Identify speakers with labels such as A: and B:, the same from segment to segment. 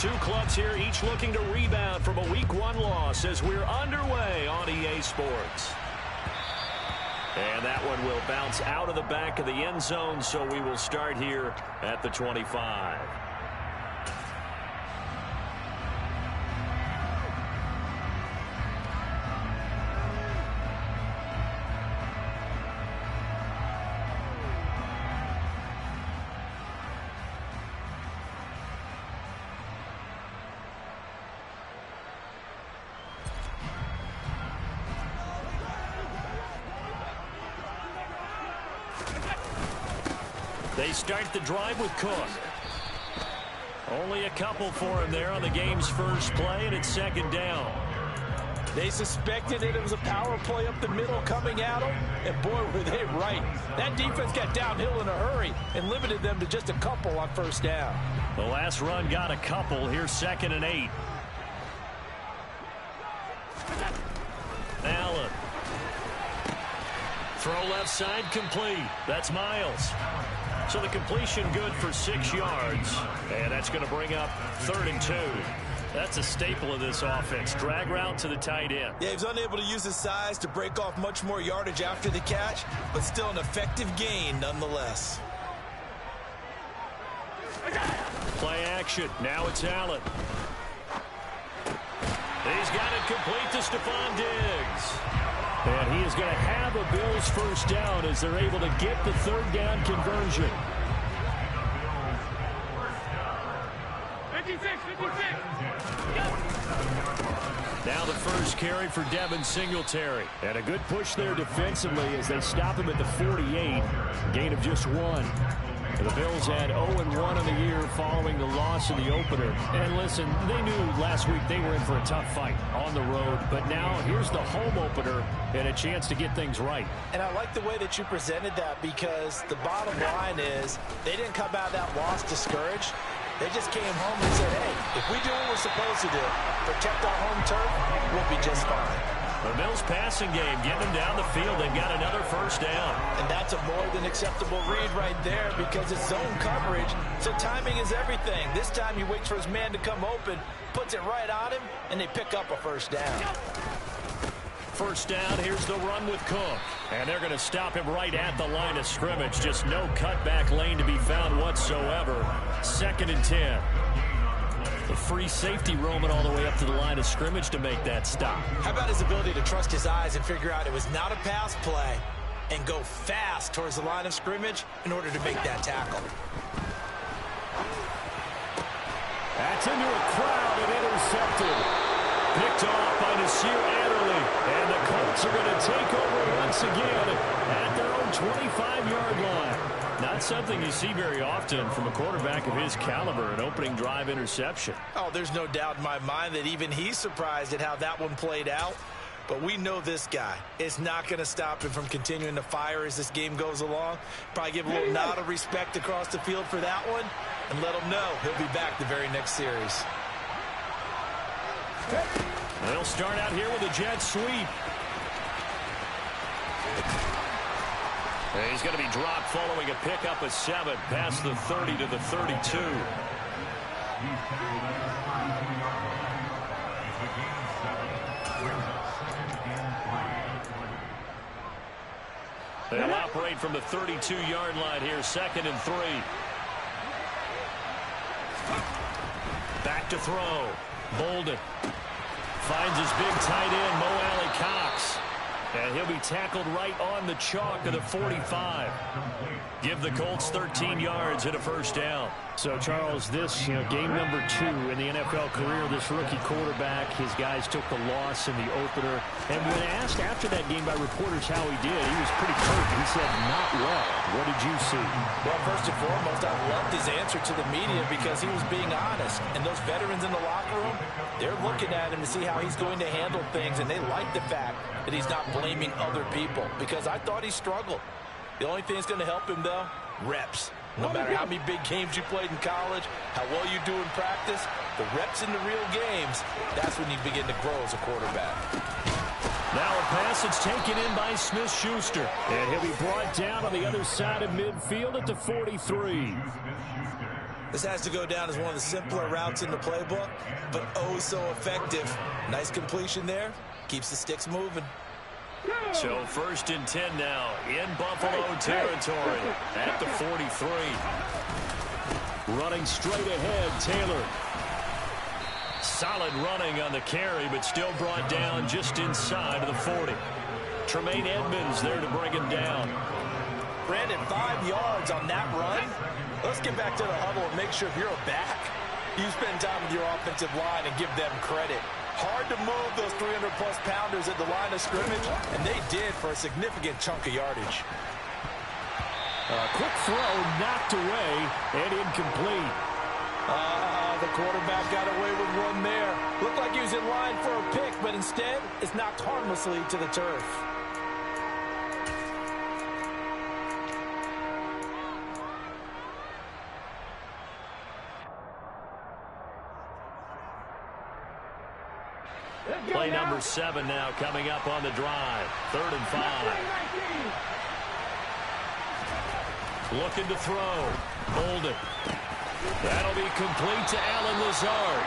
A: two clubs here, each looking to rebound from a Week 1 loss as we're underway on EA Sports. And that one will bounce out of the back of the end zone, so we will start here at the 25. They start the drive with Cook. Only a couple for him there on the game's first play, and it's second down.
B: They suspected it was a power play up the middle coming at them, and boy, were they right. That defense got downhill in a hurry and limited them to just a couple on first down.
A: The last run got a couple. Here's 2nd and 8. Allen. Throw left side complete. That's Miles. So the completion good for 6 yards. And that's going to bring up 3rd and 2. That's a staple of this offense. Drag route to the tight end.
B: Yeah, he was unable to use his size to break off much more yardage after the catch, but still an effective gain nonetheless.
A: Play action. Now it's Allen. He's got it complete to Stephon Diggs. And he is going to have a Bills first down as they're able to get the 3rd down conversion.
C: 56.
A: Now the first carry for Devin Singletary. And a good push there defensively as they stop him at the 48. Gain of just 1. The Bills had 0-1 on the year following the loss in the opener. And listen, they knew last week they were in for a tough fight on the road. But now here's the home opener and a chance to get things right.
B: And I like the way that you presented that, because the bottom line is they didn't come out of that loss discouraged. They just came home and said, hey, if we do what we're supposed to do, protect our home turf, we'll be just fine.
A: The Bills passing game, getting them down the field. They've got another first down.
B: And that's a more than acceptable read right there, because it's zone coverage, so timing is everything. This time he waits for his man to come open, puts it right on him, and they pick up a first down.
A: First down, here's the run with Cook. And they're going to stop him right at the line of scrimmage. Just no cutback lane to be found whatsoever. 2nd and 10. The free safety roaming all the way up to the line of scrimmage to make that stop.
B: How about his ability to trust his eyes and figure out it was not a pass play and go fast towards the line of scrimmage in order to make that tackle.
A: That's into a crowd and intercepted. Picked off by Nasir Adderley. And the Colts are going to take over once again at their own 25-yard line. Not something you see very often from a quarterback of his caliber, an opening drive interception.
B: Oh, there's no doubt in my mind that even he's surprised at how that one played out. But we know this guy is not going to stop him from continuing to fire as this game goes along. Probably give a little nod of respect across the field for that one and let him know he'll be back the very next series.
A: They'll start out here with a jet sweep. And he's going to be dropped following a pickup of 7 past the 30 to the 32. They'll operate from the 32-yard line here, 2nd and 3. Back to throw. Bolden finds his big tight end, Mo Alley Cox. And he'll be tackled right on the chalk of the 45. Give the Colts 13 yards and a first down. So, Charles, this, game number 2 in the NFL career of this rookie quarterback. His guys took the loss in the opener. And when asked after that game by reporters how he did, he was pretty curt. He said, not well. What did you see?
B: Well, first and foremost, I loved his answer to the media because he was being honest. And those veterans in the locker room, they're looking at him to see how he's going to handle things. And they like the fact that he's not blaming other people, because I thought he struggled. The only thing that's going to help him, though, reps. No matter how many big games you played in college, how well you do in practice, the reps in the real games, that's when you begin to grow as a quarterback.
A: Now a pass that's taken in by Smith-Schuster. And he'll be brought down on the other side of midfield at the 43.
B: This has to go down as one of the simpler routes in the playbook, but oh so effective. Nice completion there. Keeps the sticks moving.
A: So 1st and 10 now in Buffalo territory at the 43. Running straight ahead, Taylor. Solid running on the carry, but still brought down just inside of the 40. Tremaine Edmonds there to bring him down.
B: Brandon, 5 yards on that run. Let's get back to the huddle and make sure if you're a back, you spend time with your offensive line and give them credit. Hard to move those 300-plus pounders at the line of scrimmage, and they did for a significant chunk of yardage.
A: A quick throw knocked away and incomplete.
B: The quarterback got away with one there. Looked like he was in line for a pick, but instead it's knocked harmlessly to the turf.
A: Play number 7 now coming up on the drive. 3rd and 5. Looking to throw. Bolden. That'll be complete to Allen Lazard.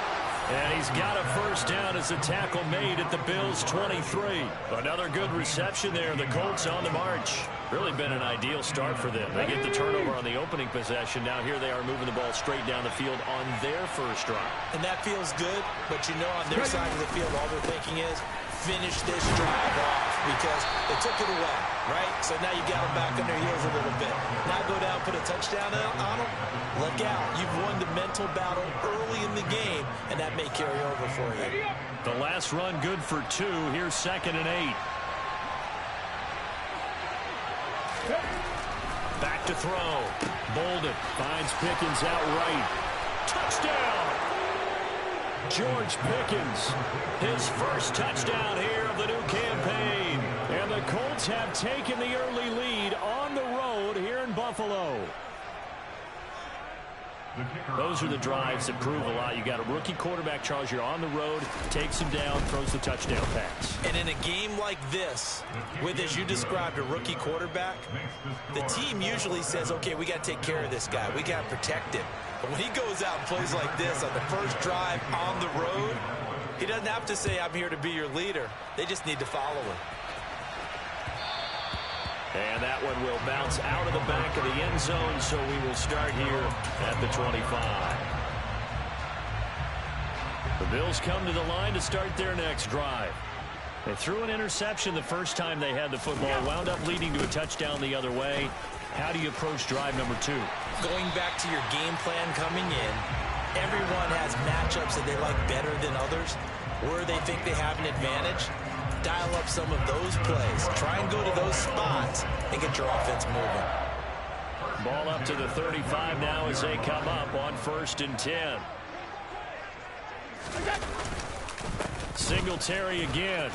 A: And he's got a first down as a tackle made at the Bills' 23. Another good reception there. The Colts on the march. Really been an ideal start for them. They get the turnover on the opening possession. Now here they are moving the ball straight down the field on their first drive.
B: And that feels good, but you know on their side of the field all they're thinking is finish this drive off because they took it away, right? So now you got them back on their heels a little bit. Now go down, put a touchdown on them. Look out. You've won the mental battle early in the game, and that may carry over for you.
A: The last run good for 2. Here's 2nd and 8. Back to throw. Bolden finds Pickens out right. Touchdown! George Pickens, his first touchdown here of the new campaign. And the Colts have taken the early lead on the road here in Buffalo. Those are the drives that prove a lot. You got a rookie quarterback, Charles. You're on the road, takes him down, throws the touchdown pass.
B: And in a game like this, with, as you described, a rookie quarterback, the team usually says, okay, we got to take care of this guy. We got to protect him. But when he goes out and plays like this on the first drive on the road, he doesn't have to say, I'm here to be your leader. They just need to follow him.
A: And that one will bounce out of the back of the end zone, so we will start here at the 25. The Bills come to the line to start their next drive. They threw an interception the first time they had the football, wound up leading to a touchdown the other way. How do you approach drive number 2?
B: Going back to your game plan coming in, everyone has matchups that they like better than others, where they think they have an advantage. Dial up some of those plays. Try and go to those spots and get your offense moving.
A: Ball up to the 35 now as they come up on 1st and 10. Singletary again.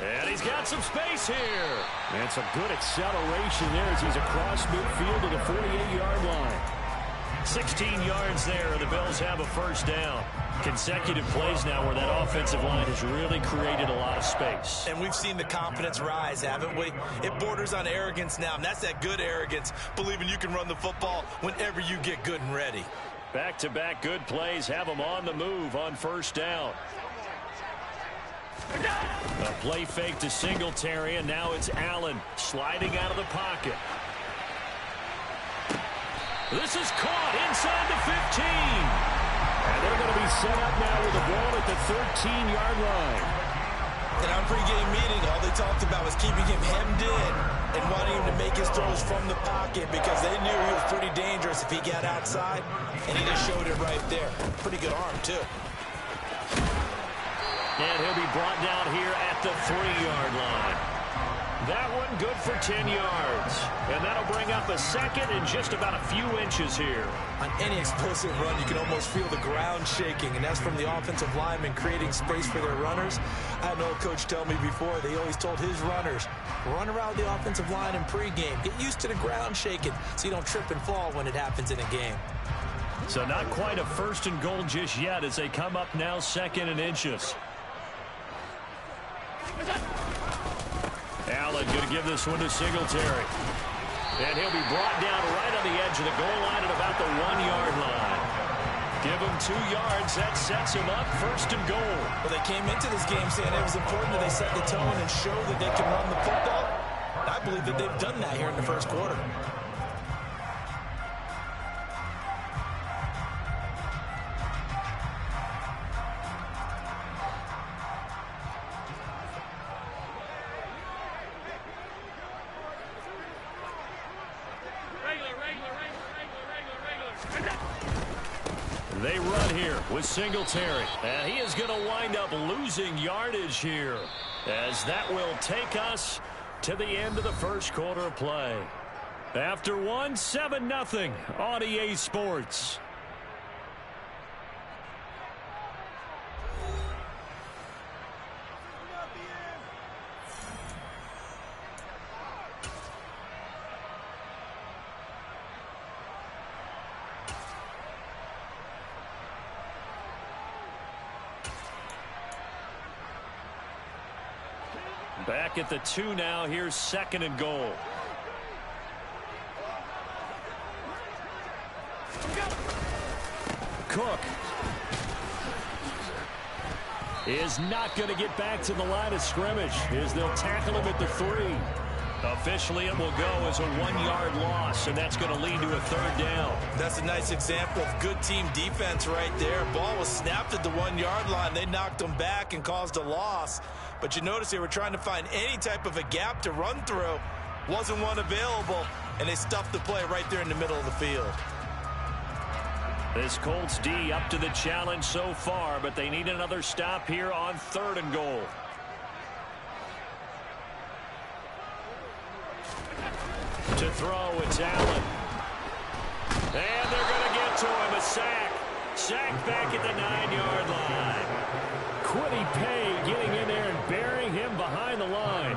A: And he's got some space here. And some good acceleration there as he's across midfield to the 48-yard line. 16 yards there, and the Bills have a first down. Consecutive plays now where that offensive line has really created a lot of space.
B: And we've seen the confidence rise, haven't we? It borders on arrogance now, and that's that good arrogance, believing you can run the football whenever you get good and ready.
A: Back-to-back good plays have them on the move on first down. A play fake to Singletary, and now it's Allen sliding out of the pocket. This is caught inside the 15. And they're going to be set up now with the ball at the 13-yard line.
B: In our pregame meeting, all they talked about was keeping him hemmed in and wanting him to make his throws from the pocket because they knew he was pretty dangerous if he got outside, and he just showed it right there. Pretty good arm, too.
A: And he'll be brought down here at the 3-yard line. That one good for 10 yards. And that'll bring up a second and just about a few inches here.
B: On any explosive run, you can almost feel the ground shaking, and that's from the offensive linemen creating space for their runners. I had an old coach tell me before, they always told his runners, run around the offensive line in pregame. Get used to the ground shaking so you don't trip and fall when it happens in a game.
A: So not quite a 1st and goal just yet as they come up now 2nd and inches. Allen going to give this one to Singletary. And he'll be brought down right on the edge of the goal line at about the 1-yard line. Give him 2 yards. That sets him up 1st and goal.
B: Well, they came into this game saying it was important that they set the tone and show that they can run the football. I believe that they've done that here in the 1st quarter.
A: They run here with Singletary. And he is going to wind up losing yardage here, as that will take us to the end of the 1st quarter of play. After 7-0 on EA Sports. Back at the 2 now. Here's 2nd and goal. Cook is not going to get back to the line of scrimmage as they'll tackle him at the 3. Officially, it will go as a 1-yard loss, and that's going to lead to a 3rd down.
B: That's a nice example of good team defense right there. Ball was snapped at the 1-yard line. They knocked them back and caused a loss. But you notice they were trying to find any type of a gap to run through. Wasn't one available, and they stuffed the play right there in the middle of the field.
A: This Colts D up to the challenge so far, but they need another stop here on 3rd and goal. To throw, it's Allen. And they're going to get to him. A sack. Sack back at the 9-yard line. Quiddy Pay getting in there and burying him behind the line.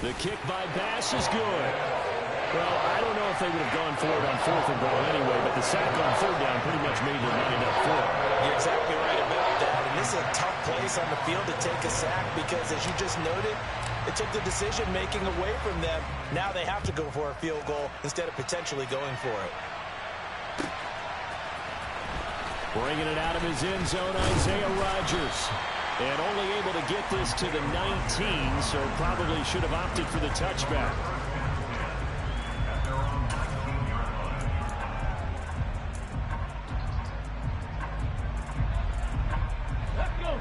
A: The kick by Bass is good. Well, I don't know if they would have gone for it on 4th and goal anyway, but the sack on 3rd down pretty much made their mind up for it.
B: You're exactly right about that. And this is a tough place on the field to take a sack because, as you just noted, it took the decision-making away from them. Now they have to go for a field goal instead of potentially going for it.
A: Bringing it out of his end zone, Isaiah Rodgers. And only able to get this to the 19, so probably should have opted for the touchback.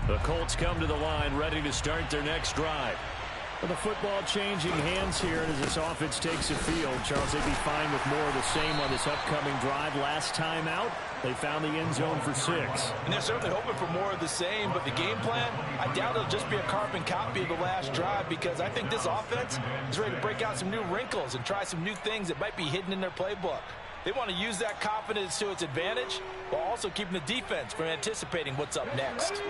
A: The Colts come to the line, ready to start their next drive. With the football changing hands here, and as this offense takes the field, Charles, they'd be fine with more of the same on this upcoming drive. Last time out, they found the end zone for 6.
B: And they're certainly hoping for more of the same, but the game plan, I doubt it'll just be a carbon copy of the last drive, because I think this offense is ready to break out some new wrinkles and try some new things that might be hidden in their playbook. They want to use that confidence to its advantage, while also keeping the defense from anticipating what's up next.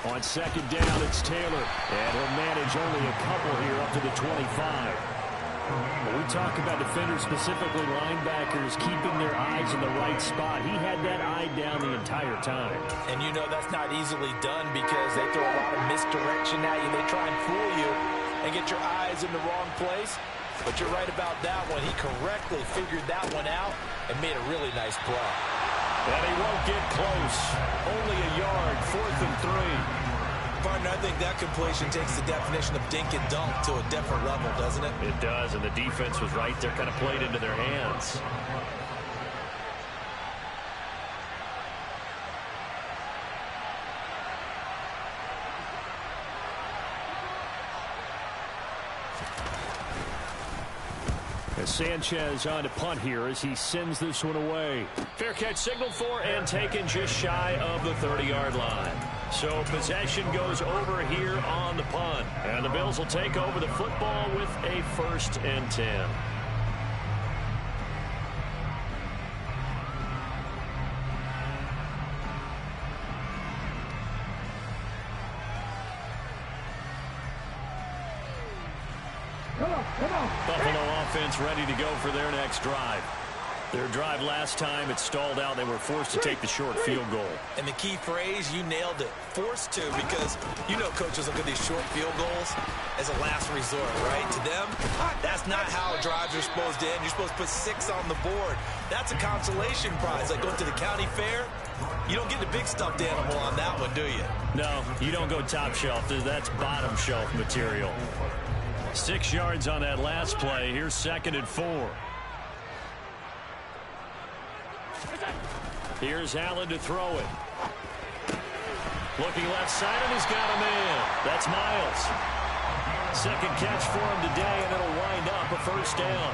A: On 2nd down, it's Taylor. And he'll manage only a couple here up to the 25. When we talk about defenders, specifically linebackers, keeping their eyes in the right spot, he had that eye down the entire time.
B: And you know that's not easily done because they throw a lot of misdirection at you. They try and fool you and get your eyes in the wrong place. But you're right about that one. He correctly figured that one out and made a really nice play.
A: And he won't get close. Only a yard, 4th and 3.
B: Partner, I think that completion takes the definition of dink and dunk to a different level, doesn't it?
A: It does, and the defense was right there, kind of played into their hands. Sanchez on to punt here as he sends this one away. Fair catch signaled for and taken just shy of the 30-yard line. So possession goes over here on the punt. And the Bills will take over the football with a 1st and 10. Buffalo offense ready to go for their next drive. Their drive last time, it stalled out. They were forced to take the short field goal.
B: And the key phrase, you nailed it, forced to, because you know coaches look at these short field goals as a last resort, right? To them, that's not how drives are supposed to end. You're supposed to put 6 on the board. That's a consolation prize, like going to the county fair. You don't get the big stuffed animal on that one, do you?
A: No, you don't go top shelf. That's bottom shelf material. 6 yards on that last play. Here's 2nd and 4. Here's Allen to throw it. Looking left side, and he's got a man. That's Miles. 2nd catch for him today, and it'll wind up a first down.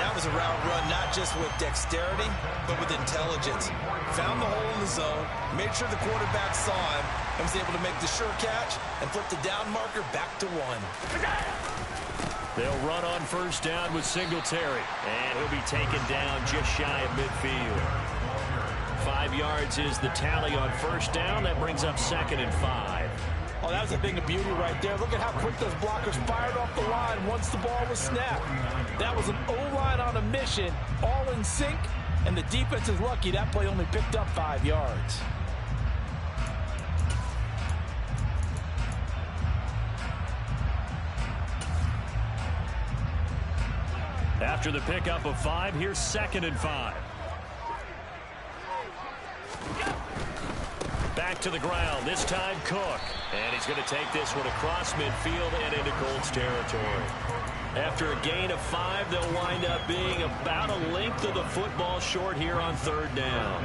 B: That was a route run, not just with dexterity, but with intelligence. Found the hole in the zone, made sure the quarterback saw him, and was able to make the sure catch and flip the down marker back to 1.
A: They'll run on first down with Singletary, and he'll be taken down just shy of midfield. 5 yards is the tally on first down. That brings up 2nd and 5.
B: Oh, that was a thing of beauty right there. Look at how quick those blockers fired off the line once the ball was snapped. That was an O-line on a mission, all in sync, and the defense is lucky that play only picked up 5 yards.
A: After the pickup of 5, here's 2nd and 5. Back to the ground, this time Cook. And he's going to take this one across midfield and into Colts territory. After a gain of 5, they'll wind up being about a length of the football short here on 3rd down.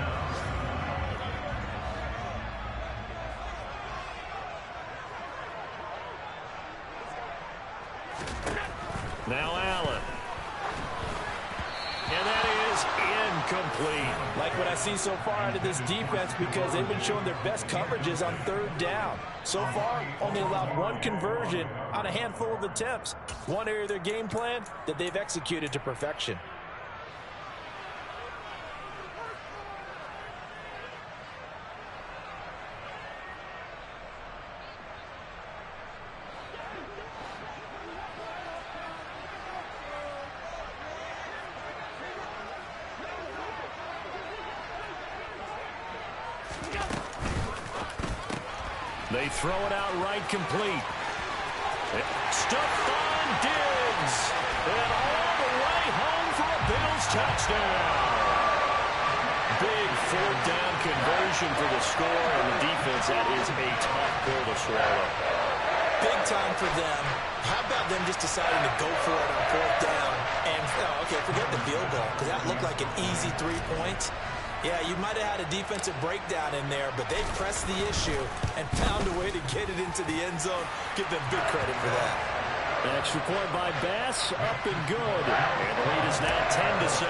A: Now Allen. And that is incomplete.
B: Like what I see so far out of this defense, because they've been showing their best coverages on 3rd down. So far, only allowed 1 conversion on a handful of attempts. One area of their game plan that they've executed to perfection.
A: They throw it out right complete. Stephon Diggs. And all the way home for a Bills touchdown. Big 4th down conversion for the score, and the defense, that is a tough pill to swallow.
B: Big time for them. How about them just deciding to go for it on 4th down? And, okay, forget the field goal, because that looked like an easy 3 points. Yeah, you might have had a defensive breakdown in there, but they pressed the issue and found a way to get it into the end zone. Give them big credit for that.
A: An extra point by Bass, up and good. And the lead is now 10-7.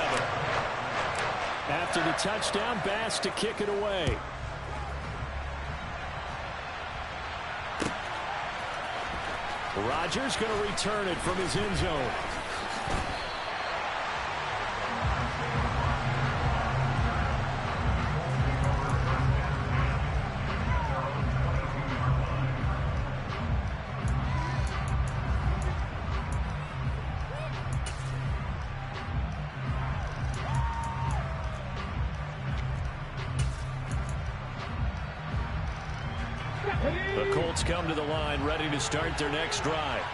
A: After the touchdown, Bass to kick it away. Rodgers going to return it from his end zone. The Colts come to the line, ready to start their next drive.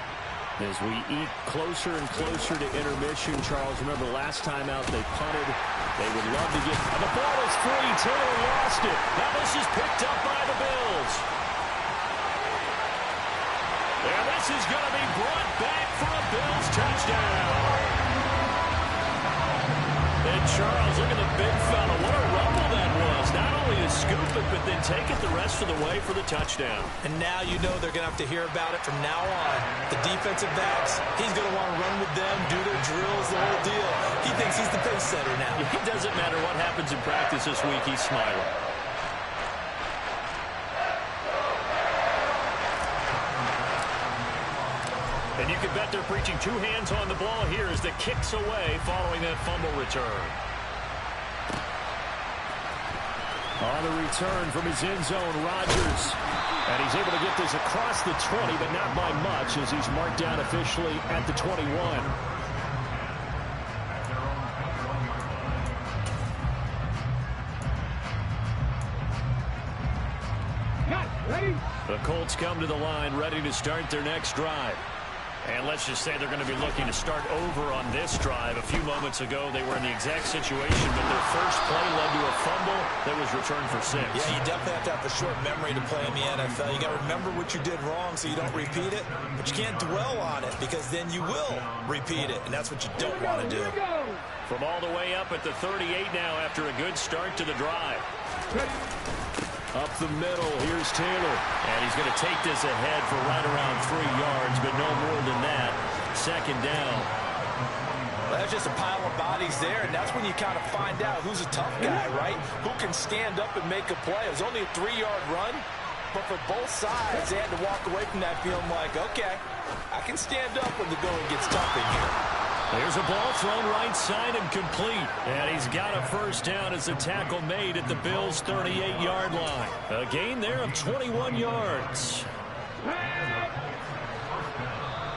A: As we eat closer and closer to intermission, Charles, remember last time out they punted. They would love to get... And the ball is free. Taylor lost it. Now this is picked up by the Bills. And this is going to be brought back for a Bills touchdown. And Charles, look at the big fella. What a rumble that was. Not only to scoop it, but then take it the rest of the way for the touchdown.
B: And now you know they're going to have to hear about it from now on. The defensive backs, he's going to want to run with them, do their drills, the whole deal. He thinks he's the pace setter now.
A: It doesn't matter what happens in practice this week. He's smiling. And you can bet they're preaching 2 hands on the ball here as the kicks away following that fumble return. On the return from his end zone, Rodgers. And he's able to get this across the 20, but not by much as he's marked down officially at the 21. The Colts come to the line ready to start their next drive. And let's just say they're going to be looking to start over on this drive. A few moments ago, they were in the exact situation, but their first play led to a fumble that was returned for 6.
B: Yeah, you definitely have to have a short memory to play in the NFL. You got to remember what you did wrong so you don't repeat it, but you can't dwell on it because then you will repeat it, and that's what you don't want to do.
A: From all the way up at the 38 now after a good start to the drive. Up the middle, here's Taylor. And he's going to take this ahead for right around 3 yards, but no more than that. Second down.
B: Well, that's just a pile of bodies there, and that's when you kind of find out who's a tough guy, right? Who can stand up and make a play. It was only a 3-yard run, but for both sides, they had to walk away from that feeling like, okay, I can stand up when the going gets tough in here.
A: There's a ball thrown right side and complete. And he's got a first down as the tackle made at the Bills' 38-yard line. A gain there of 21 yards.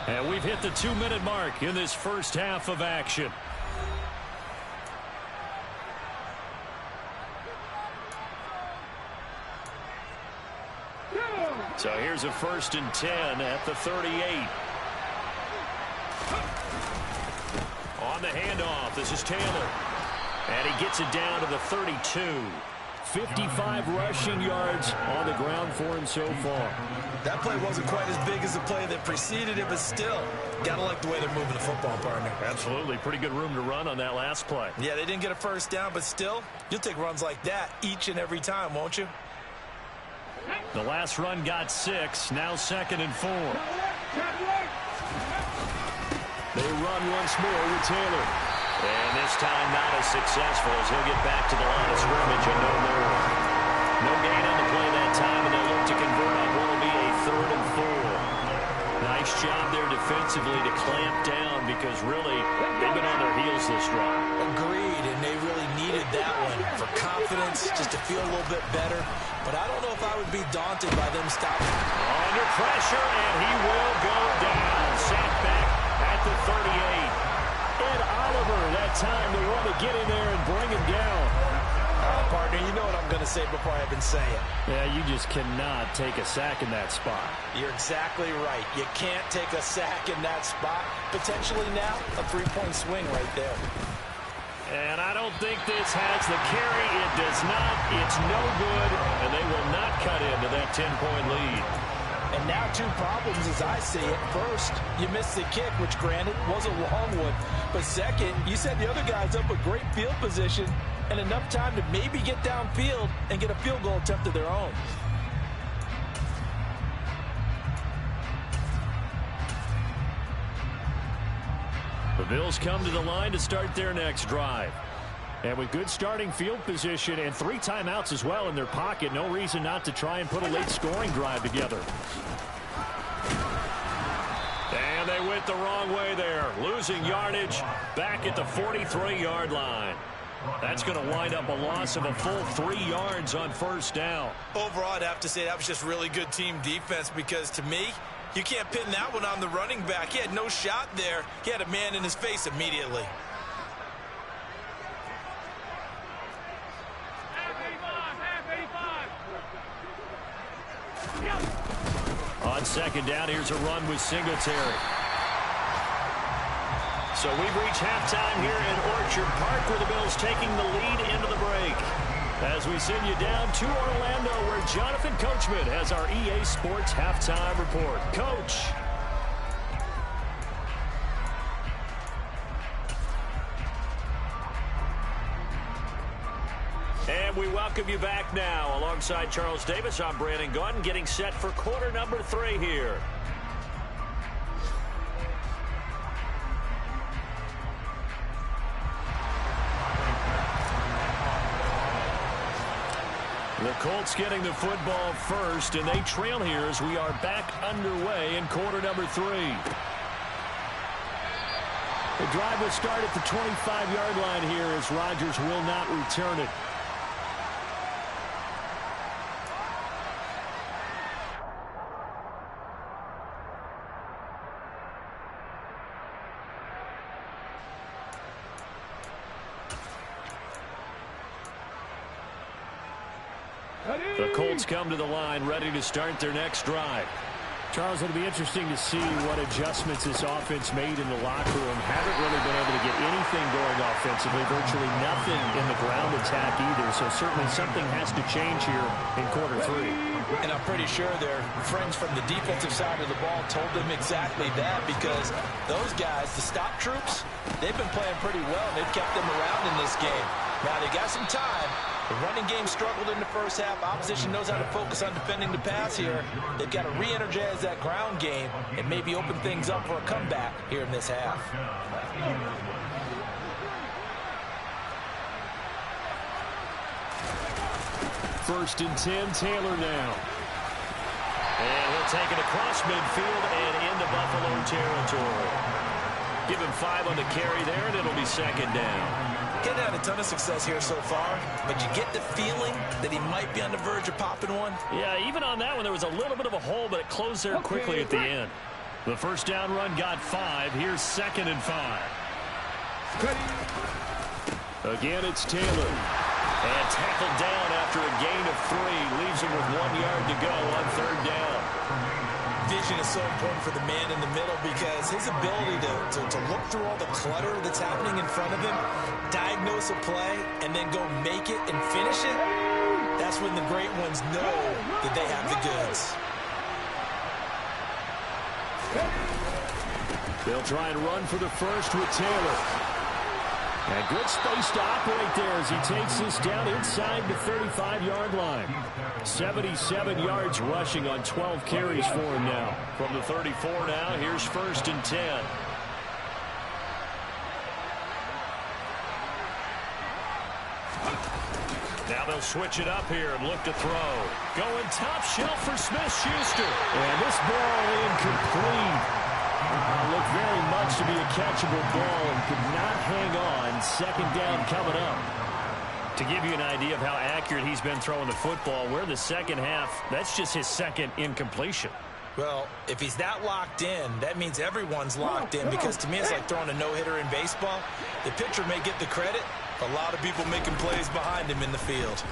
A: And we've hit the 2-minute mark in this first half of action. So here's a 1st and 10 at the 38. On the handoff, this is Taylor. And he gets it down to the 32. 55 rushing yards on the ground for him so far.
B: That play wasn't quite as big as the play that preceded it, but still, gotta like the way they're moving the football, partner.
A: Absolutely. Pretty good room to run on that last play.
B: Yeah, they didn't get a first down, but still, you'll take runs like that each and every time, won't you?
A: The last run got 6, now 2nd and 4. They run once more with Taylor. And this time not as successful as he'll get back to the line of scrimmage and no more. No gain on the play that time, and they'll look to convert on what will be a 3rd and 4. Nice job there defensively to clamp down because really they've been on their heels this drive.
B: Agreed, and they really needed that one for confidence, just to feel a little bit better. But I don't know if I would be daunted by them stopping.
A: Under pressure, and he will go down. Sacked back at the 38. Ed Oliver, that time they want to get in there and bring him down.
B: Partner, you know what I'm going to say before I even say it.
A: Yeah, you just cannot take a sack in that spot.
B: You're exactly right. You can't take a sack in that spot. Potentially now, a 3-point swing right there.
A: And I don't think this has the carry. It does not. It's no good, and they will not cut into that 10-point lead.
B: And now 2 problems as I see it. First, you missed the kick, which granted was a long one. But second, you set the other guys up with great field position and enough time to maybe get downfield and get a field goal attempt of their own.
A: The Bills come to the line to start their next drive. And with good starting field position and 3 timeouts as well in their pocket, no reason not to try and put a late scoring drive together. And they went the wrong way there. Losing yardage back at the 43-yard line. That's going to wind up a loss of a full 3 yards on first down.
B: Overall, I'd have to say that was just really good team defense because to me, you can't pin that one on the running back. He had no shot there. He had a man in his face immediately.
A: On second down, here's a run with Singletary. So we've reached halftime here in Orchard Park where the Bills taking the lead into the break. As we send you down to Orlando where Jonathan Coachman has our EA Sports halftime report. Coach. And we welcome you back now. Alongside Charles Davis, I'm Brandon Gunn, getting set for quarter number 3 here. The Colts getting the football first, and they trail here as we are back underway in quarter number 3. The drive will start at the 25-yard line here as Rodgers will not return it.
C: Ready?
A: The Colts come to the line ready to start their next drive.
C: Charles, it'll be interesting to see what adjustments this offense made in the locker room. Haven't really been able to get anything going offensively, virtually nothing in the ground attack either. So certainly something has to change here in quarter 3.
B: And I'm pretty sure their friends from the defensive side of the ball told them exactly that, because those guys, the stop troops, they've been playing pretty well. They've kept them around in this game. Now they got some time. The running game struggled in the first half. Opposition knows how to focus on defending the pass here. They've got to re-energize that ground game and maybe open things up for a comeback here in this half.
A: First and 10, Taylor now. And he'll take it across midfield and into Buffalo territory. Give him 5 on the carry there, and it'll be second down.
B: Getting had a ton of success here so far, but you get the feeling that he might be on the verge of popping one.
A: Yeah, even on that one, there was a little bit of a hole, but it closed there quickly at the end. The first down run got 5. Here's second and 5. Again, it's Taylor. And tackled down after a gain of 3. Leaves him with 1 yard to go on third down.
B: Vision is so important for the man in the middle, because his ability to look through all the clutter that's happening in front of him, diagnose a play, and then go make it and finish it, that's when the great ones know that they have the goods.
A: They'll try and run for the first with Taylor. And good space to operate there as he takes this down inside the 35-yard line. 77 yards rushing on 12 carries for him now. From the 34 now, here's first and 10. Now they'll switch it up here and look to throw. Going top shelf for Smith-Schuster. And this ball incomplete. Looked very much to be a catchable ball and could not hang on. Second down coming up. To give you an idea of how accurate he's been throwing the football, we're the second half. That's just his second incompletion.
B: Well, if he's that locked in, that means everyone's locked in, because to me it's like throwing a no-hitter in baseball. The pitcher may get the credit, but a lot of people making plays behind him in the field.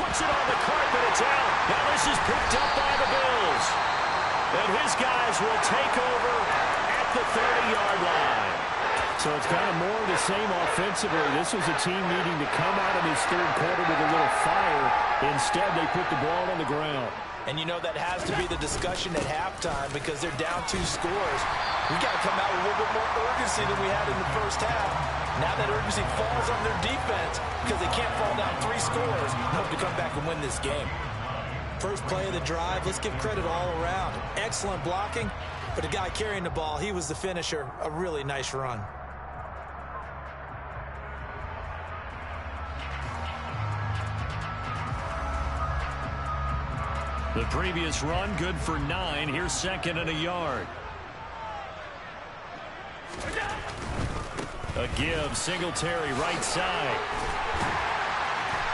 A: Puts it on the carpet. It's out. Now this is picked up by the Bills. And his guys will take over at the 30-yard line.
C: So it's kind of more of the same offensively. This was a team needing to come out of this third quarter with a little fire. Instead, they put the ball on the ground.
B: And you know that has to be the discussion at halftime, because they're down 2 scores. We got to come out with a little bit more urgency than we had in the first half. Now that urgency falls on their defense, because they can't fall down 3 scores and hope to come back and win this game. First play of the drive, let's give credit all around. Excellent blocking, but the guy carrying the ball, he was the finisher. A really nice run.
A: The previous run, good for 9. Here's second and a yard. A give, Singletary right side.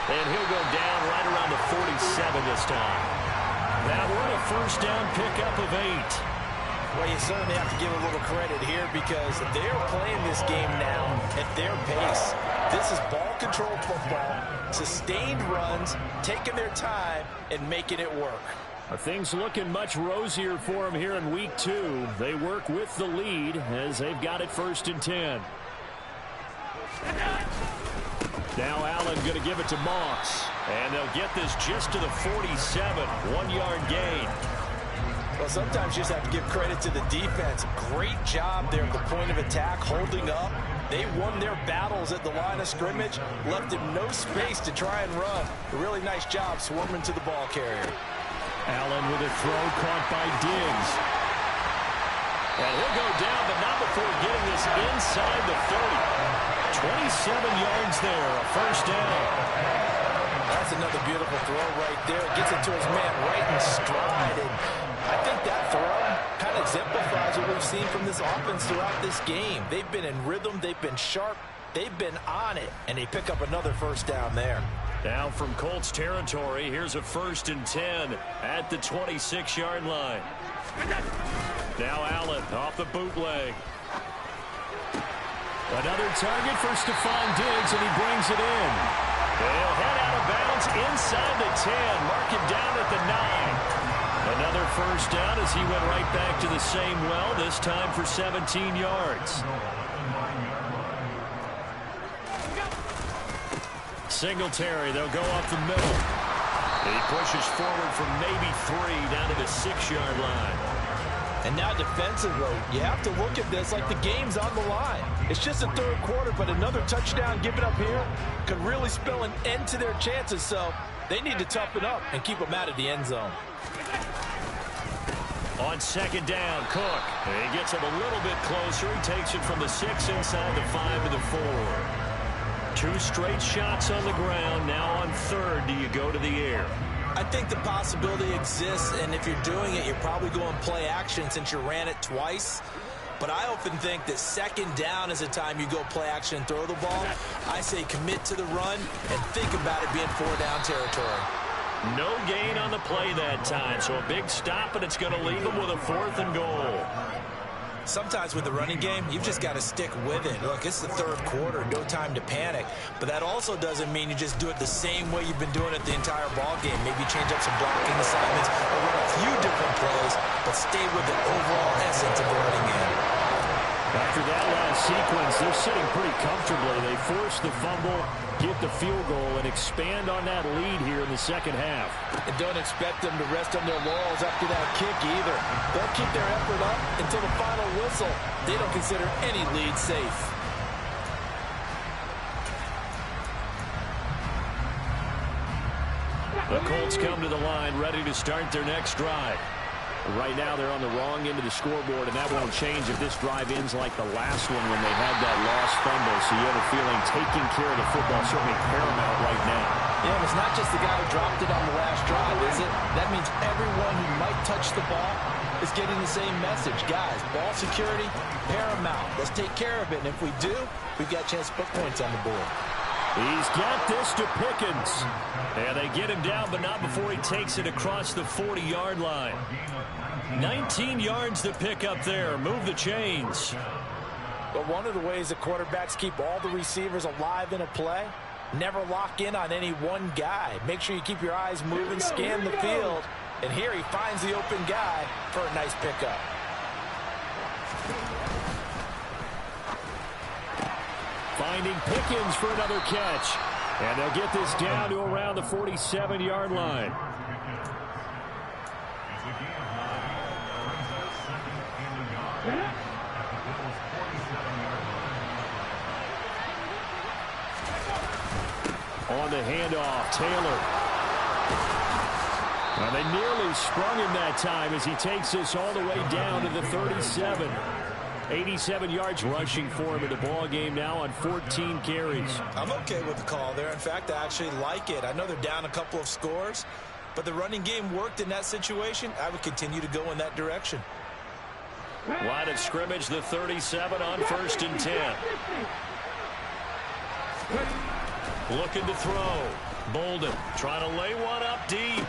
A: And he'll go down right around the 47 this time. That one a first down pickup of 8.
B: Well, you certainly have to give a little credit here, because they're playing this game now at their pace. This is ball-controlled football, sustained runs, taking their time, and making it work.
C: Things looking much rosier for them here in week 2. They work with the lead as they've got it first and 10. Now Allen going to give it to Moss.
A: And they'll get this just to the 47. 1-yard gain.
B: Well, sometimes you just have to give credit to the defense. Great job there at the point of attack, holding up. They won their battles at the line of scrimmage, left him no space to try and run. A really nice job swarming to the ball carrier.
C: Allen with a throw caught by Diggs.
A: And he'll go down, but not before getting this inside the 30. 27 yards there, a first down.
B: That's another beautiful throw right there. Gets it to his man right in stride. And I think that throw kind of exemplifies what we've seen from this offense throughout this game. They've been in rhythm. They've been sharp. They've been on it. And they pick up another first down there.
A: Now from Colts territory, here's a first and 10 at the 26-yard line. Now Allen off the bootleg.
C: Another target for Stephon Diggs, and he brings it in.
A: They'll head out of bounds inside the 10. Mark him down at the 9. Another first down as he went right back to the same well, this time for 17 yards. Singletary, they'll go up the middle. He pushes forward from maybe 3 down to the 6-yard line.
B: And now defensively, you have to look at this like the game's on the line. It's just a third quarter, but another touchdown given up here could really spell an end to their chances. So they need to toughen up and keep them out of the end zone.
A: On second down, Cook. He gets him a little bit closer. He takes it from the 6 inside the 5 to the 4. 2 straight shots on the ground. Now on third, do you go to the air?
B: I think the possibility exists, and if you're doing it, you're probably going play action since you ran it twice. But I often think that second down is a time you go play action and throw the ball. I say commit to the run and think about it being 4-down territory.
A: No gain on the play that time, so a big stop, and it's going to leave them with a 4th and goal.
B: Sometimes with the running game, you've just got to stick with it. Look, it's the third quarter, no time to panic. But that also doesn't mean you just do it the same way you've been doing it the entire ball game. Maybe change up some blocking assignments or run a few different plays, but stay with the overall essence of the running game.
C: After that last sequence, they're sitting pretty comfortably. They force the fumble, get the field goal, and expand on that lead here in the second half.
B: And don't expect them to rest on their laurels after that kick either. They'll keep their effort up until the final whistle. They don't consider any lead safe.
A: The Colts come to the line, ready to start their next drive.
C: Right now, they're on the wrong end of the scoreboard, and that won't change if this drive ends like the last one when they had that lost fumble. So you have a feeling taking care of the football is certainly paramount right now.
B: Yeah, and it's not just the guy who dropped it on the last drive, is it? That means everyone who might touch the ball is getting the same message. Guys, ball security, paramount. Let's take care of it, and if we do, we've got a chance to put points on the board.
C: He's got this to Pickens.
A: And they get him down, but not before he takes it across the 40-yard line. 19 yards to pick up there. Move the chains.
B: But one of the ways the quarterbacks keep all the receivers alive in a play, never lock in on any one guy. Make sure you keep your eyes moving, scan the field. And here he finds the open guy for a nice pickup.
C: Finding Pickens for another catch. And they'll get this down to around the 47-yard line. On the handoff, Taylor. Well, they nearly sprung him that time as he takes this all the way down to the 37. 87 yards rushing for him in the ball game now on 14 carries.
B: I'm okay with the call there. In fact, I actually like it. I know they're down a couple of scores, but the running game worked in that situation. I would continue to go in that direction.
A: Line of scrimmage, the 37 on 1st and 10. Looking to throw. Bolden trying to lay one up deep.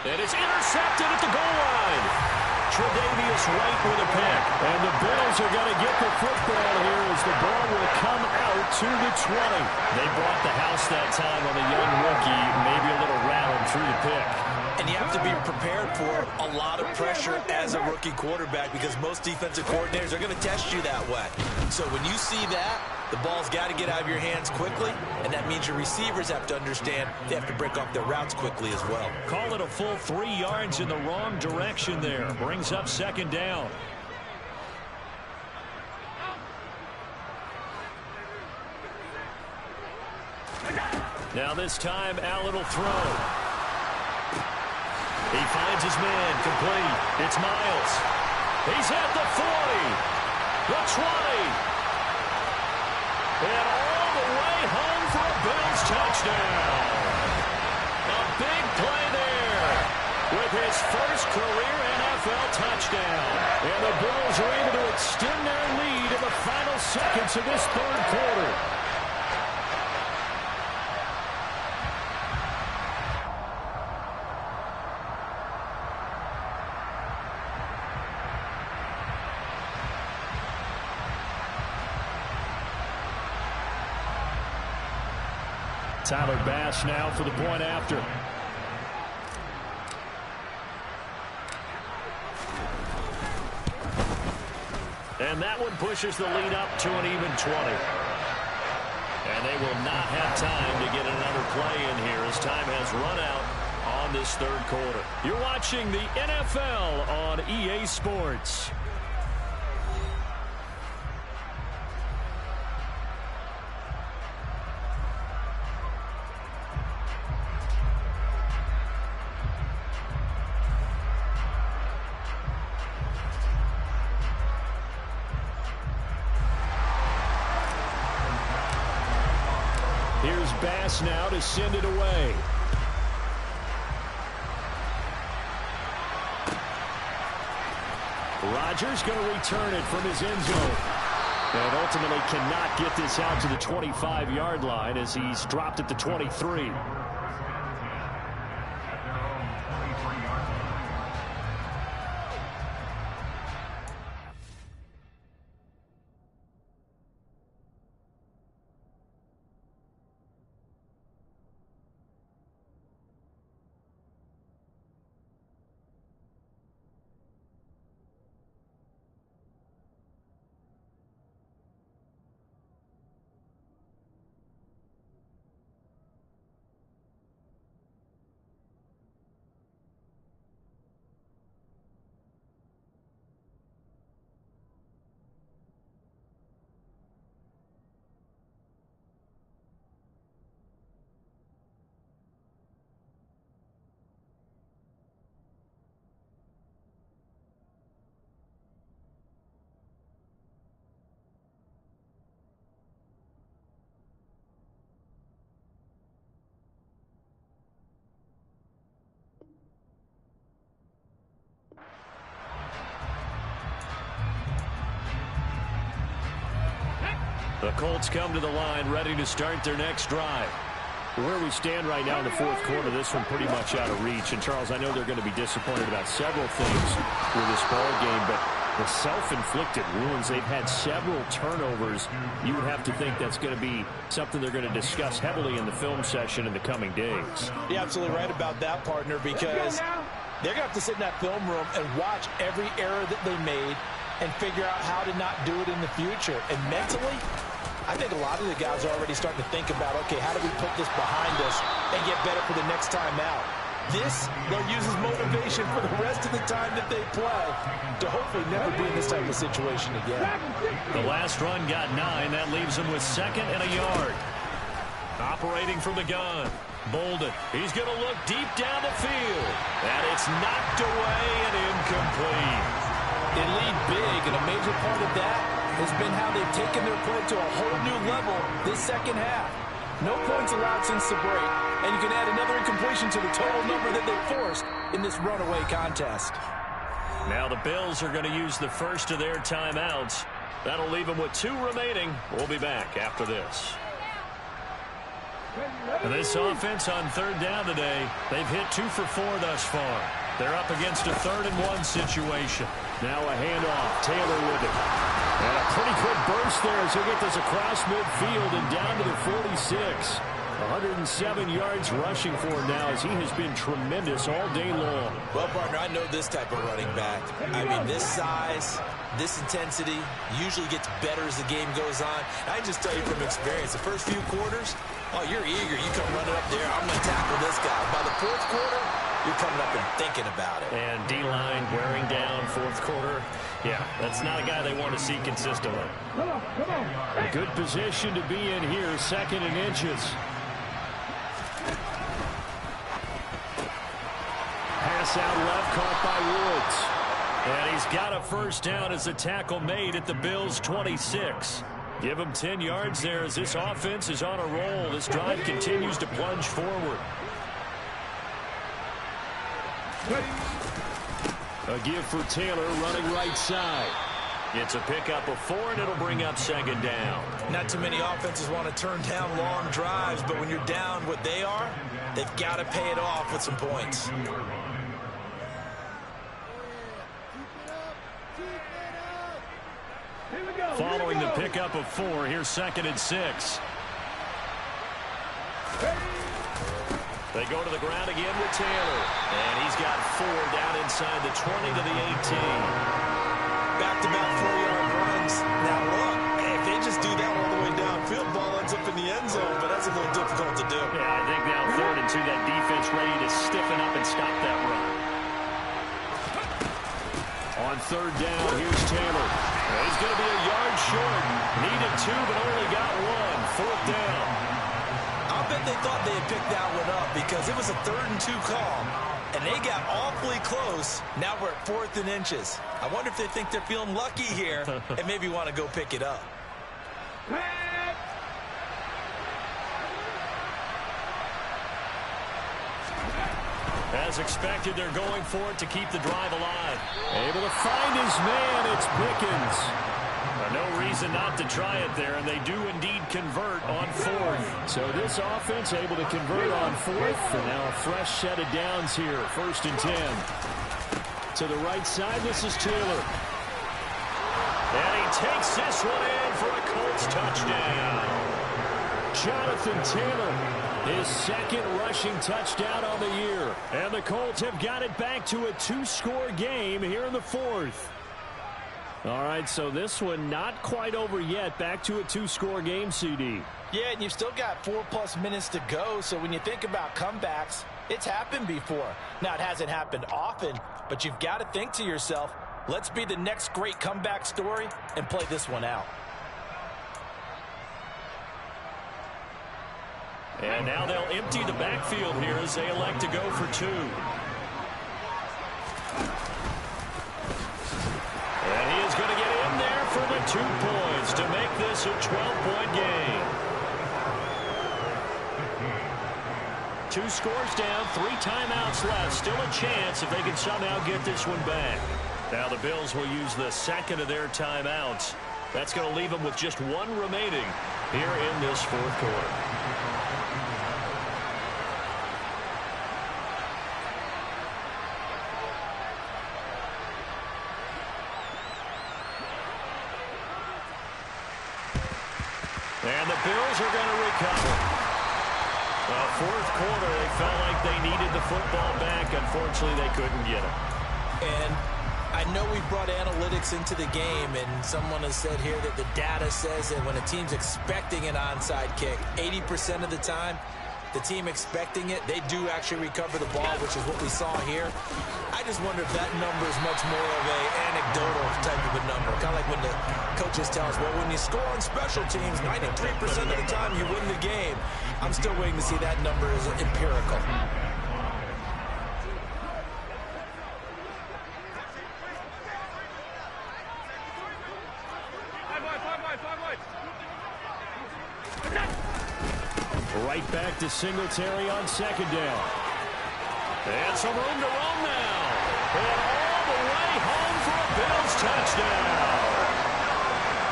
A: And it's intercepted at the goal line. Tre'Davious White with a pick.
C: And the Bills are going to get the football here as the ball will come out to the 20.
A: They brought the house that time on the young rookie. Maybe a little rattled through the pick.
B: And you have to be prepared for a lot of pressure as a rookie quarterback because most defensive coordinators are going to test you that way. So when you see that, the ball's got to get out of your hands quickly, and that means your receivers have to understand they have to break off their routes quickly as well.
A: Call it a full 3 yards in the wrong direction there. Brings up second down. Now this time, Allen will throw. He finds his man, complete. It's Miles. He's at the 40, the 20. And all the way home for a Bills touchdown. A big play there with his first career NFL touchdown.
C: And the Bills are able to extend their lead in the final seconds of this third quarter. Tyler Bass now for the point after.
A: And that one pushes the lead up to an even 20. And they will not have time to get another play in here as time has run out on this third quarter. You're watching the NFL on EA Sports.
C: Here's Bass now to send it away. Rodgers going to return it from his end zone. And ultimately cannot get this out to the 25-yard line as he's dropped at the 23.
A: The Colts come to the line ready to start their next drive.
C: Where we stand right now in the fourth quarter, this one pretty much out of reach. And, Charles, I know they're going to be disappointed about several things with this ball game, but the self-inflicted wounds, they've had several turnovers. You would have to think that's going to be something they're going to discuss heavily in the film session in the coming days.
B: You're absolutely right about that, partner, because they're going to have to sit in that film room and watch every error that they made and figure out how to not do it in the future. And mentally, I think a lot of the guys are already starting to think about, okay, how do we put this behind us and get better for the next time out? This, they'll use as motivation for the rest of the time that they play to hopefully never be in this type of situation again.
A: The last run got 9. That leaves him with 2nd and a yard. Operating from the gun. Bolden. He's going to look deep down the field. And it's knocked away and incomplete.
B: They lead big, and a major part of that has been how they've taken their play to a whole new level this second half. No points allowed since the break, and you can add another incompletion to the total number that they forced in this runaway contest.
A: Now the Bills are going to use the first of their timeouts. That'll leave them with 2 remaining. We'll be back after this. This offense on 3rd down today, they've hit 2 for 4 thus far. They're up against a 3rd and 1 situation.
C: Now a handoff. Taylor with it. And a pretty good burst there as he gets this across midfield and down to the 46. 107 yards rushing for him now as he has been tremendous all day long.
B: Well, partner, I know this type of running back. I mean, this size, this intensity usually gets better as the game goes on. I can just tell you from experience, the first few quarters, oh, you're eager. You come running up there, I'm going to tackle this guy. By the 4th quarter, you're coming up and thinking about it.
A: And D-line wearing down 4th quarter. Yeah, that's not a guy they want to see consistently.
C: A good position to be in here, 2nd and inches. Pass out left, caught by Woods.
A: And he's got a first down as a tackle made at the Bills' 26. Give him 10 yards there as this offense is on a roll. This drive continues to plunge forward.
C: A give for Taylor running right side.
A: It's a pickup of 4, and it'll bring up 2nd down.
B: Not too many offenses want to turn down long drives, but when you're down what they are, they've got to pay it off with some points.
A: Following the pickup of 4, here's 2nd and 6. They go to the ground again with Taylor. And he's got 4 down inside the 20 to the 18.
B: Back-to-back 4-yard runs. Now look, if they just do that all the way downfield, ball ends up in the end zone, but that's a little difficult to do.
A: Yeah, I think now 3rd and 2, that defense ready to stiffen up and stop that run. On 3rd down, here's Taylor. Well, he's going to be a yard short. Needed 2, but only got 1. 4th down.
B: I bet they thought they had picked that one up because it was a 3rd and 2 call, and they got awfully close. Now we're at 4th and inches. I wonder if they think they're feeling lucky here and maybe want to go pick it up.
A: As expected, they're going for it to keep the drive alive.
C: Able to find his man. It's Pickens.
A: No reason not to try it there, and they do indeed convert on 4th.
C: So this offense able to convert on 4th, and now a fresh set of downs here. 1st and 10. To the right side, this is Taylor.
A: And he takes this one in for a Colts touchdown.
C: Jonathan Taylor, his 2nd rushing touchdown on the year. And the Colts have got it back to a 2-score game here in the 4th. All right, so this one not quite over yet. Back to a 2-score game, CD.
B: Yeah, and you've still got 4+ minutes to go, so when you think about comebacks, it's happened before. Now, it hasn't happened often, but you've got to think to yourself, let's be the next great comeback story and play this one out.
A: And now they'll empty the backfield here as they elect to go for 2. And he is going to get in there for the 2 points to make this a 12-point game. 2 scores down, 3 timeouts left. Still a chance if they can somehow get this one back. Now the Bills will use the 2nd of their timeouts. That's going to leave them with just 1 remaining here in this 4th quarter. And the Bills are going to recover. Well, 4th quarter, they felt like they needed the football back. Unfortunately, they couldn't get it.
B: And I know we brought analytics into the game, and someone has said here that the data says that when a team's expecting an onside kick, 80% of the time, the team expecting it, they do actually recover the ball, which is what we saw here. I just wonder if that number is much more of an anecdotal type of a number. Kind of like when the coaches tell us, well, when you score on special teams, 93% of the time you win the game. I'm still waiting to see that number is empirical.
C: Right back to Singletary on 2nd down.
A: And some room to run now. And all the way home for a Bills touchdown.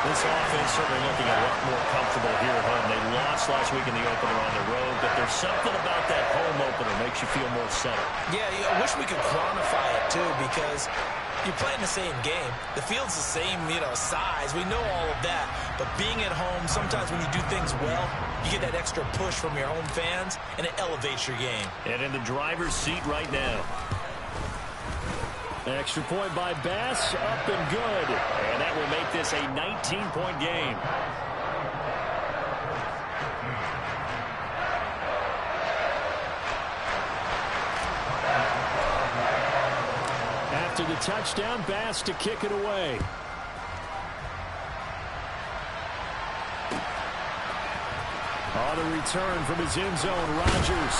A: This offense certainly looking a lot more comfortable here at home. They lost last week in the opener on the road, but there's something about that home opener makes you feel more settled.
B: Yeah, I wish we could quantify it, too, because you're playing the same game. The field's the same, size. We know all of that. But being at home, sometimes when you do things well, you get that extra push from your home fans, and it elevates your game.
A: And in the driver's seat right now.
C: Extra point by Bass, up and good.
A: And that will make this a 19-point game.
C: After the touchdown, Bass to kick it away. On the return from his end zone, Rodgers.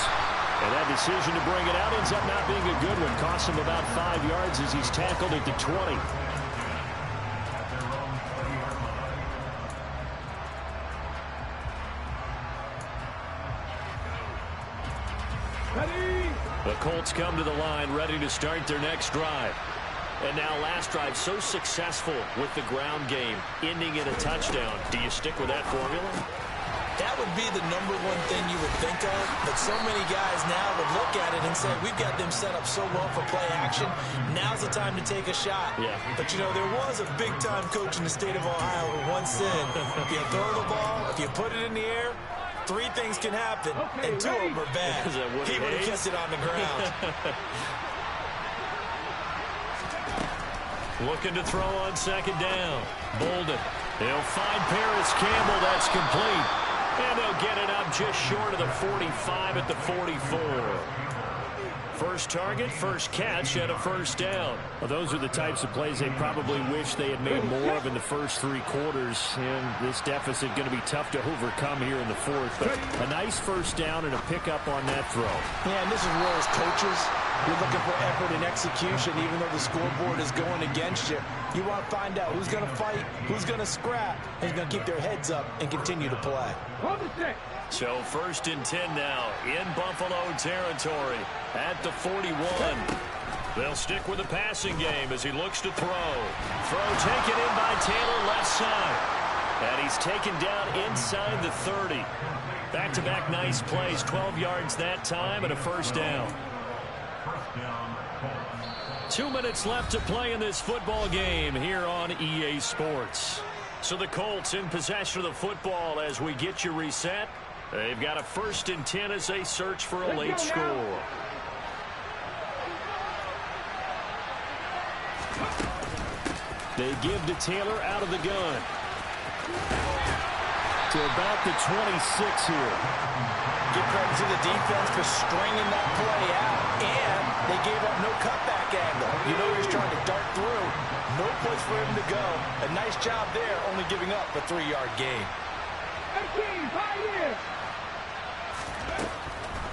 C: And that decision to bring it out ends up not being a good one. Cost him about 5 yards as he's tackled at the 20.
A: The Colts come to the line ready to start their next drive. And now last drive so successful with the ground game, ending in a touchdown. Do you stick with that formula?
B: That would be the #1 thing you would think of, but so many guys now would look at it and say, we've got them set up so well for play action. Now's the time to take a shot.
A: Yeah.
B: But, there was a big-time coach in the state of Ohio who once said, if you throw the ball, if you put it in the air, Three things can happen, and two of them are bad. He would have kept it on the ground.
A: Looking to throw on second down. Bolden. He'll find Paris Campbell. That's complete. And they'll get it up just short of the 45 at the 44. First target, first catch, and a first down.
C: Well, those are the types of plays they probably wish they had made more of in the first three quarters. And this deficit going to be tough to overcome here in the fourth. But a nice first down and a pickup on that throw.
D: Yeah, and this is where as coaches, you're looking for effort and execution, even though the scoreboard is going against you. You want to find out who's going to fight, who's going to scrap, and who's going to keep their heads up and continue to play.
A: So first and 10 now in Buffalo territory at the 41. They'll stick with the passing game as he looks to throw. Throw taken in by Taylor left side. And he's taken down inside the 30. Back-to-back nice plays, 12 yards that time and a first down. 2 minutes left to play in this football game here on EA Sports. So the Colts in possession of the football as we get you reset. They've got a first and 10 as they search for a late score. They give to Taylor out of the gun. To about the 26 here.
D: Give credit to the defense for stringing that play out, and they gave up no cutback angle. You know he's trying to dart through. No place for him to go. A nice job there, only giving up a 3-yard gain.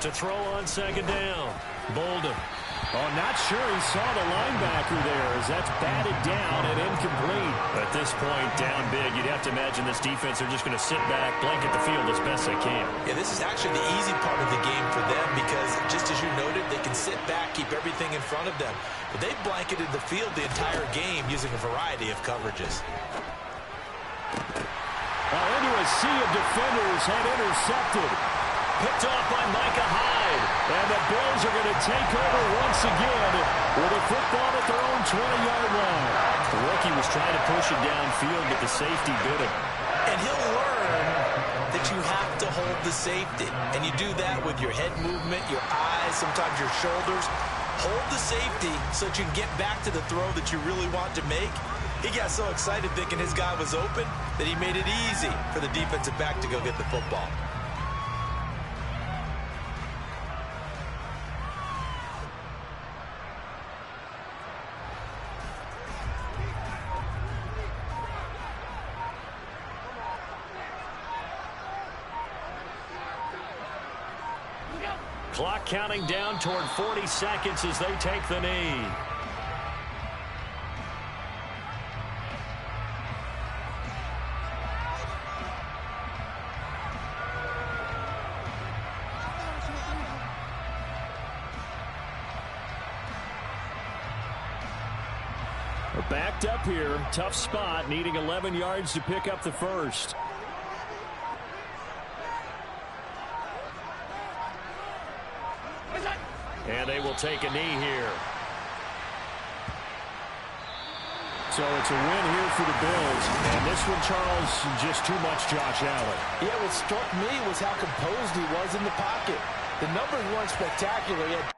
A: To throw on second down. Bolden.
C: Oh, not sure he saw the linebacker there as that's batted down and incomplete.
A: At this point, down big, you'd have to imagine this defense are just going to sit back, blanket the field as best they can.
B: Yeah, this is actually the easy part of the game for them because, just as you noted, they can sit back, keep everything in front of them. But they've blanketed the field the entire game using a variety of coverages.
C: Well, into a sea of defenders had intercepted.
A: Picked off by Micah Hyde.
C: And the Bills are going to take over once again with a football at their own 20-yard line.
A: The rookie was trying to push it downfield, but the safety bit him.
B: And he'll learn that you have to hold the safety. And you do that with your head movement, your eyes, sometimes your shoulders. Hold the safety so that you can get back to the throw that you really want to make. He got so excited thinking his guy was open that he made it easy for the defensive back to go get the football.
A: Clock counting down toward 40 seconds as they take the knee.
C: We're backed up here. Tough spot, needing 11 yards to pick up the first.
A: And they will take a knee here.
C: So it's a win here for the Bills. And this one, Charles, just too much Josh Allen.
D: Yeah, what struck me was how composed he was in the pocket. The numbers weren't spectacular yet.